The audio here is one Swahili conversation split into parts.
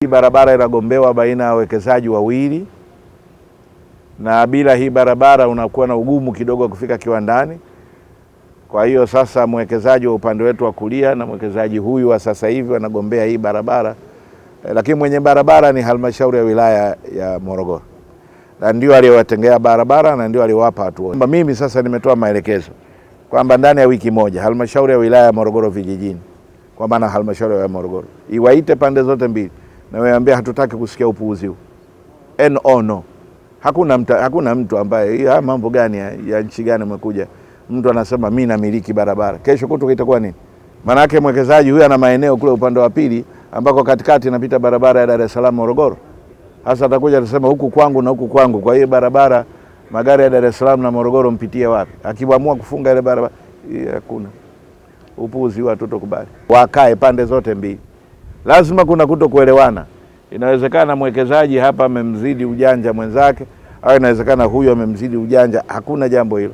Barabara inagombewa baina ya wawekezaji wawili, na bila hii barabara unakuwa na ugumu kidogo kufika kiwandani. Kwa hiyo sasa mwekezaji wa upande wetu wa kulia na mwekezaji huyu wa sasa hivi wanagombea hii barabara, lakini mwenye barabara ni halmashauri ya wilaya ya Morogoro, na ndio aliyowatengea barabara na ndio aliwapa hatua. Mimi sasa nimetoa maelekezo kwamba ndani ya wiki moja halmashauri ya wilaya ya Morogoro vijijini, kwa maana halmashauri ya Morogoro iwaite pande zote mbili na waambie hatutaki kusikia upuuzi huu. No. Hakuna mtu ambaye mambo gani ya nchi gani umekuja mtu anasema mimi namiliki barabara. Kesho kutu itakuwa nini? Maana yake mwekezaji huyu ana maeneo kule upande wa pili ambako katikati inapita barabara ya Dar es Salaam Morogoro. Hasa atakuja atasema huku kwangu na huku kwangu. Kwa hiyo barabara magari ya Dar es Salaam na Morogoro mpitie wapi? Akiamua kufunga ile barabara, hakuna. Upuuzi wa tutokubali. Wakae pande zote mbili. Lazima kuna kutokuelewana. Inawezekana mwekezaji hapa amemzidi ujanja mwenzake, au inawezekana huyu amemzidi ujanja. Hakuna jambo hilo.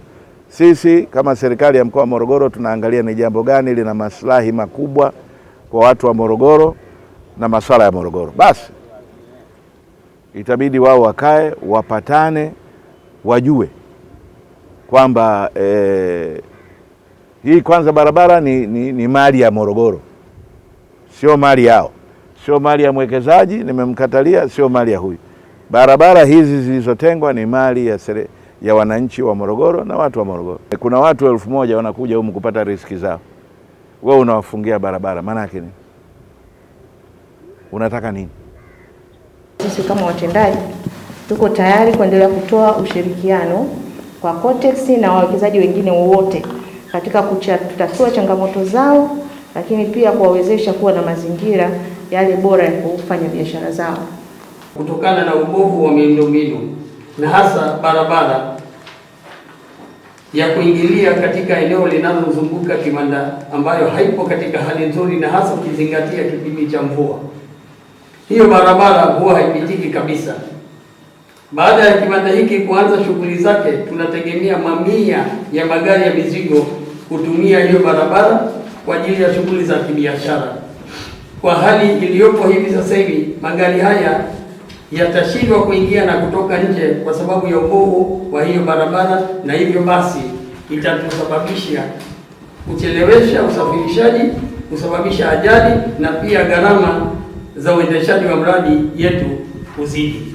Sisi kama serikali ya mkoa wa Morogoro tunaangalia ni jambo gani lina maslahi makubwa kwa watu wa Morogoro na masuala ya Morogoro. Basi itabidi wao wakae, wapatane, wajue kwamba hii kwanza barabara ni mali ya Morogoro, sio mali yao, sio mali ya mwekezaji nimemkatalia, sio mali ya huyu. Barabara hizi zilizotengwa ni mali ya wananchi wa Morogoro na watu wa Morogoro. Kuna watu 1000 wanakuja humu kupata riziki zao. Wewe unawafungia barabara, maana yake nini? Unataka nini? Sisi kama watendaji tuko tayari kuendelea kutoa ushirikiano kwa Cotex na wawekezaji wengine wote katika kutatua changamoto zao, lakini pia kuwawezesha kuwa na mazingira yale bora ya kufanya biashara zao. Kutokana na ubovu wa miundombinu na hasa barabara ya kuingilia katika eneo linalozunguka kiwanda ambayo haipo katika hali nzuri, na hasa ukizingatia kipindi cha mvua, hiyo barabara huwa haipitiki kabisa. Baada ya kiwanda hiki kuanza shughuli zake, tunategemea mamia ya magari ya mizigo kutumia hiyo barabara kwa ajili ya shughuli za kibiashara. Kwa hali iliyopo hivi sasa hivi, magari haya yatashindwa kuingia na kutoka nje kwa sababu ya ubovu wa hiyo barabara, na hivyo basi itatusababisha kuchelewesha usafirishaji, kusababisha ajali, na pia gharama za uendeshaji wa mradi yetu kuzidi.